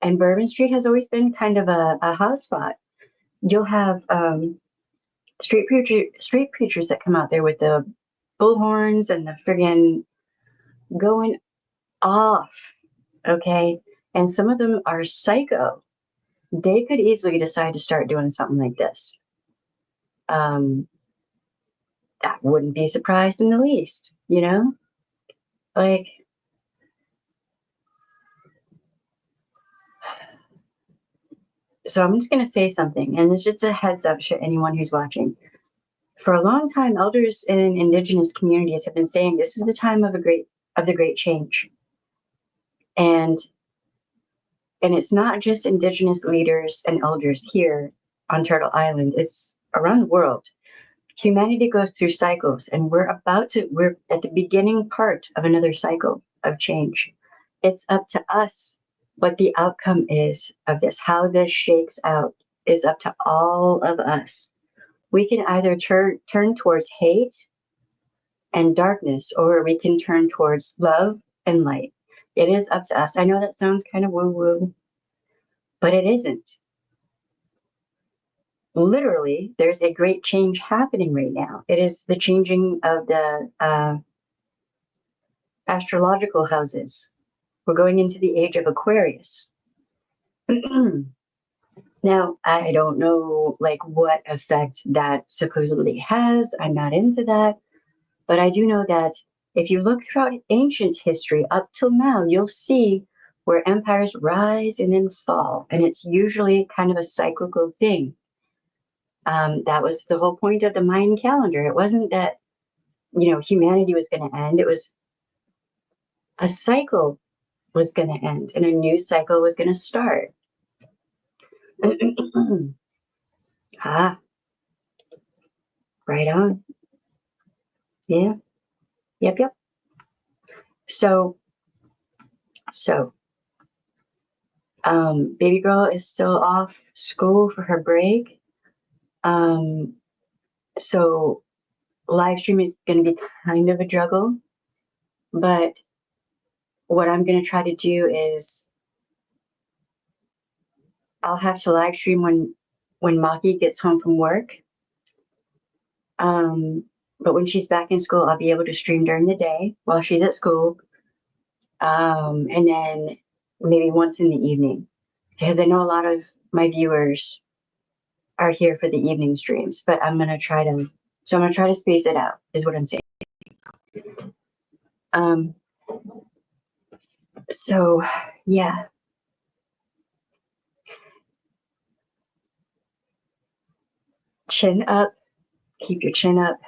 And Bourbon Street has always been kind of a hotspot. You'll have street preachers that come out there with the bullhorns and the friggin' going off, okay? And some of them are psycho. They could easily decide to start doing something like this. I wouldn't be surprised in the least, Like, so I'm just going to say something, and it's just a heads up to anyone who's watching. For a long time, elders in indigenous communities have been saying this is the time of the great change. And it's not just indigenous leaders and elders here on Turtle Island, it's around the world. Humanity goes through cycles, and we're at the beginning part of another cycle of change. It's up to us what the outcome is of this, how this shakes out is up to all of us. We can either turn towards hate and darkness, or we can turn towards love and light. It is up to us. I know that sounds kind of woo-woo, but it isn't. Literally, there's a great change happening right now. It is the changing of the astrological houses. We're going into the age of Aquarius. Now, I don't know what effect that supposedly has. I'm not into that. But I do know that if you look throughout ancient history up till now, you'll see where empires rise and then fall. And it's usually kind of a cyclical thing. That was the whole point of the Mayan calendar. It wasn't that, humanity was going to end. It was a cycle was going to end and a new cycle was going to start. Right on. Yeah. Yep. So, baby girl is still off school for her break. So live stream is going to be kind of a juggle, but what I'm going to try to do is I'll have to live stream when Maki gets home from work. But when she's back in school, I'll be able to stream during the day while she's at school. And then maybe once in the evening, because I know a lot of my viewers are here for the evening streams, but I'm going to try to space it out, is what I'm saying. So yeah. Chin up, keep your chin up.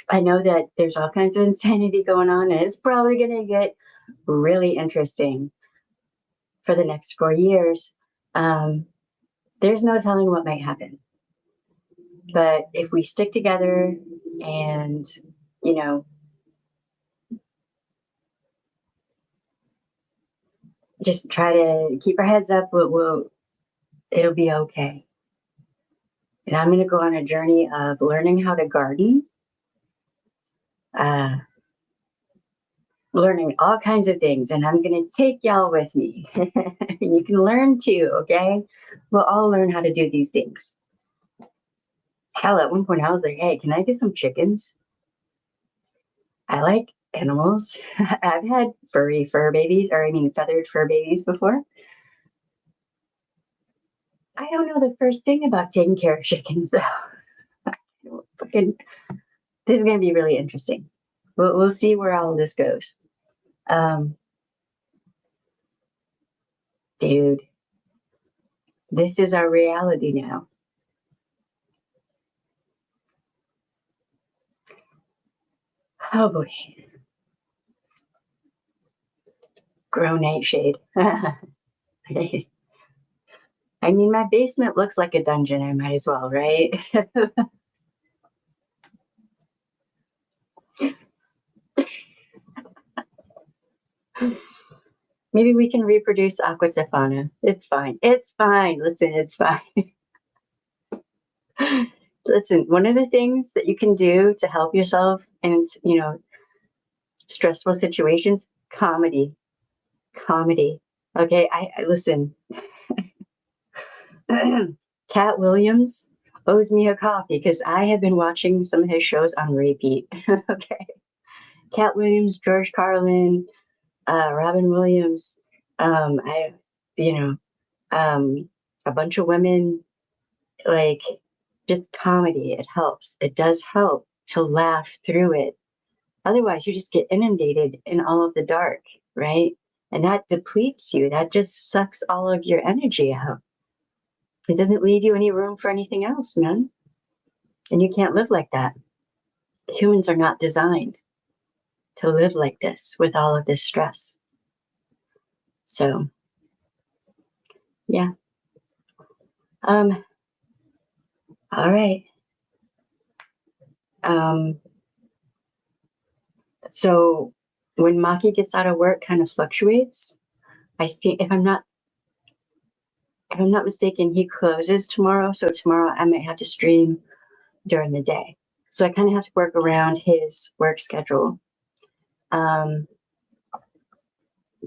I know that there's all kinds of insanity going on, and it's probably going to get really interesting for the next 4 years. There's no telling what might happen. But if we stick together and, you know, just try to keep our heads up, it'll be okay. And I'm going to go on a journey of learning how to garden, learning all kinds of things, and I'm going to take y'all with me. You can learn too, okay? We'll all learn how to do these things. Hell, at one point I was like, hey, can I get some chickens? I like animals. I've had feathered fur babies before. I don't know the first thing about taking care of chickens, though. This is going to be really interesting. We'll see where all this goes. Dude, this is our reality now. Oh boy. Grow nightshade. I mean, my basement looks like a dungeon. I might as well, right? Maybe we can reproduce Aquatefana. It's fine. It's fine. Listen, it's fine. Listen, one of the things that you can do to help yourself in, stressful situations, comedy. Okay, I listen. Cat Williams owes me a coffee because I have been watching some of his shows on repeat. Okay, Cat Williams, George Carlin, Robin Williams. A bunch of women, like, just comedy. It helps. It does help to laugh through it. Otherwise, you just get inundated in all of the dark, right? And that depletes you. That just sucks all of your energy out. It doesn't leave you any room for anything else, man. And you can't live like that. Humans are not designed to live like this with all of this stress. So, yeah. All right. So when Maki gets out of work, kind of fluctuates. I think if I'm not mistaken, he closes tomorrow. So tomorrow I might have to stream during the day. So I kind of have to work around his work schedule.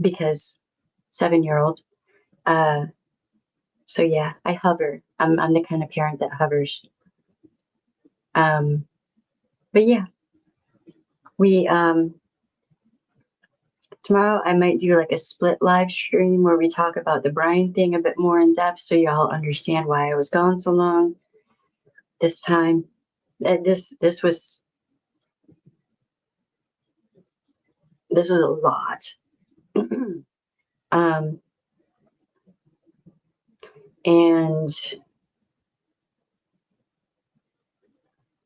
Because 7-year-old. So yeah, I hover. I'm the kind of parent that hovers. But yeah, we tomorrow I might do like a split live stream where we talk about the Brian thing a bit more in depth, so y'all understand why I was gone so long this time. This was a lot. And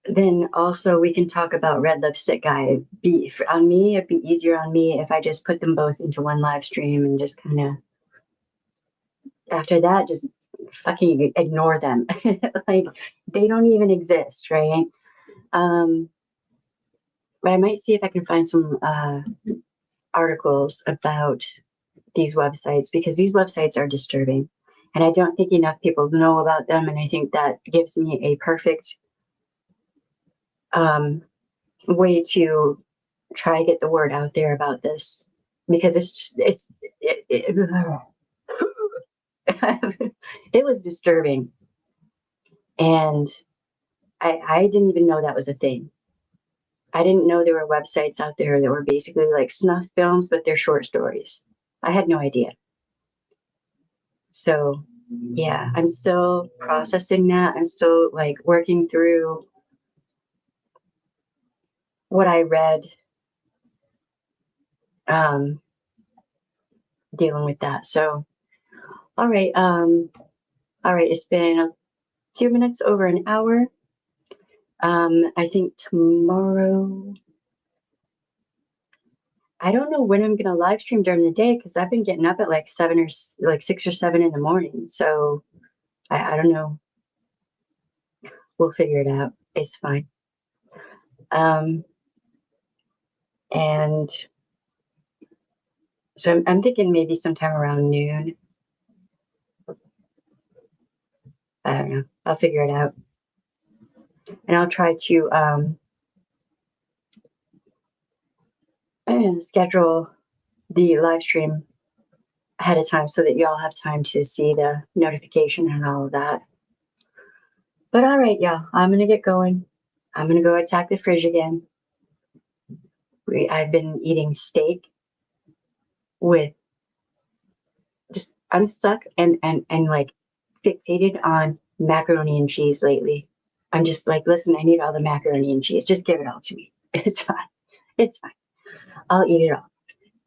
then also we can talk about Red Lipstick Guy. It'd be easier on me if I just put them both into one live stream and just kind of, after that, just fucking ignore them. Like, they don't even exist, right? But I might see if I can find some articles about these websites, because these websites are disturbing. And I don't think enough people know about them. And I think that gives me a perfect way to try to get the word out there about this. because it was disturbing, and I didn't even know that was a thing. I didn't know there were websites out there that were basically like snuff films, but they're short stories. I had no idea. So yeah, I'm still processing that. I'm still like working through what I read, um, dealing with that. So, all right. All right. It's been a few minutes over an hour. I think tomorrow, I don't know when I'm going to live stream during the day because I've been getting up at like 6 or 7 in the morning. So I don't know. We'll figure it out. It's fine. And so I'm thinking maybe sometime around noon. I don't know. I'll figure it out. And I'll try to schedule the live stream ahead of time so that y'all have time to see the notification and all of that. But all right, y'all, I'm going to get going. I'm going to go attack the fridge again. I've been eating steak with I'm stuck and like fixated on macaroni and cheese lately. I'm just like, listen, I need all the macaroni and cheese. Just give it all to me. It's fine. It's fine. I'll eat it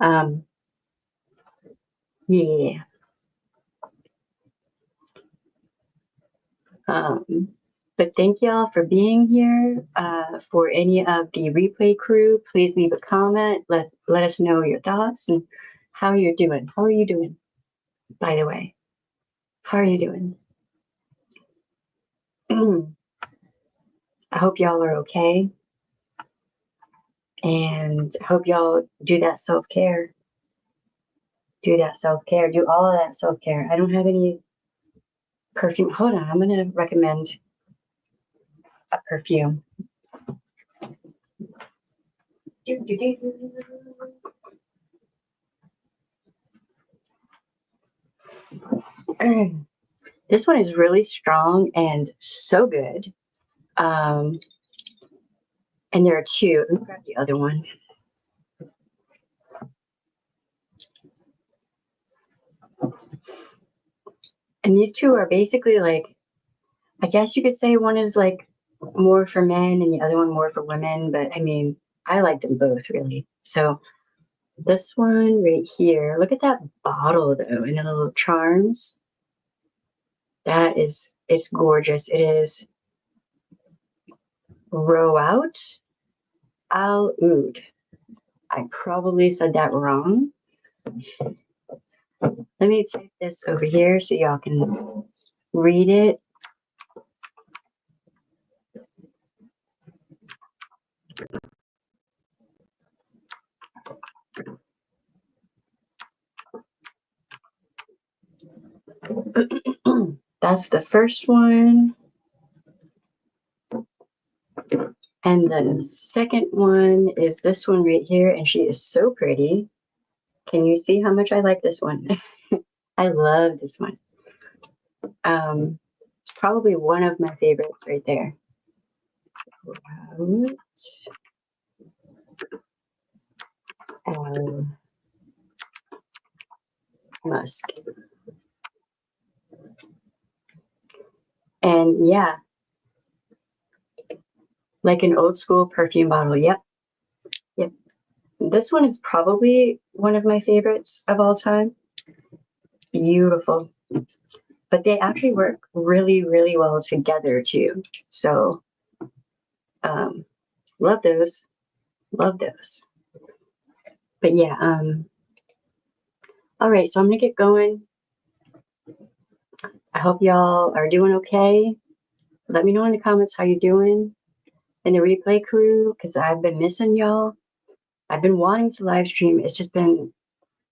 all. Yeah. But thank y'all for being here. For any of the replay crew, please leave a comment. Let us know your thoughts and how you're doing. How are you doing, by the way? How are you doing? I hope y'all are okay. And I hope y'all do that self-care. Do that self-care. Do all of that self-care. I don't have any perfume. Hold on. I'm going to recommend a perfume. This one is really strong and so good. And there are two. Let me grab the other one. And these two are basically like, I guess you could say one is like more for men and the other one more for women. But I mean, I like them both really. So this one right here, look at that bottle though, and the little charms. It's gorgeous. It is Rowout Al Oud. I probably said that wrong. Let me type this over here so y'all can read it. That's the first one. And the second one is this one right here, and she is so pretty. Can you see how much I like this one? I love this one. It's probably one of my favorites right there. Musk. And yeah, like an old school perfume bottle. Yep. Yep. This one is probably one of my favorites of all time. Beautiful. But they actually work really, really well together too. So love those. Love those. But yeah, all right, so I'm gonna get going. I hope y'all are doing okay. Let me know in the comments how you're doing in the replay crew, because I've been missing y'all. I've been wanting to live stream. It's just been,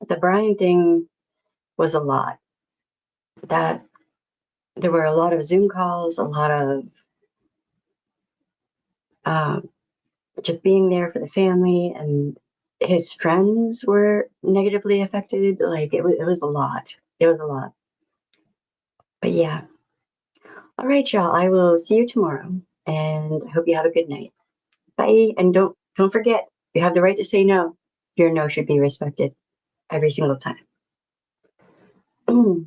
the Brian thing was a lot. That there were a lot of Zoom calls, a lot of just being there for the family, and his friends were negatively affected. Like it was a lot. It was a lot. But yeah. All right, y'all. I will see you tomorrow, and I hope you have a good night. Bye. And don't forget, you have the right to say no. Your no should be respected every single time.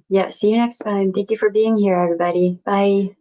Yeah. See you next time. Thank you for being here, everybody. Bye.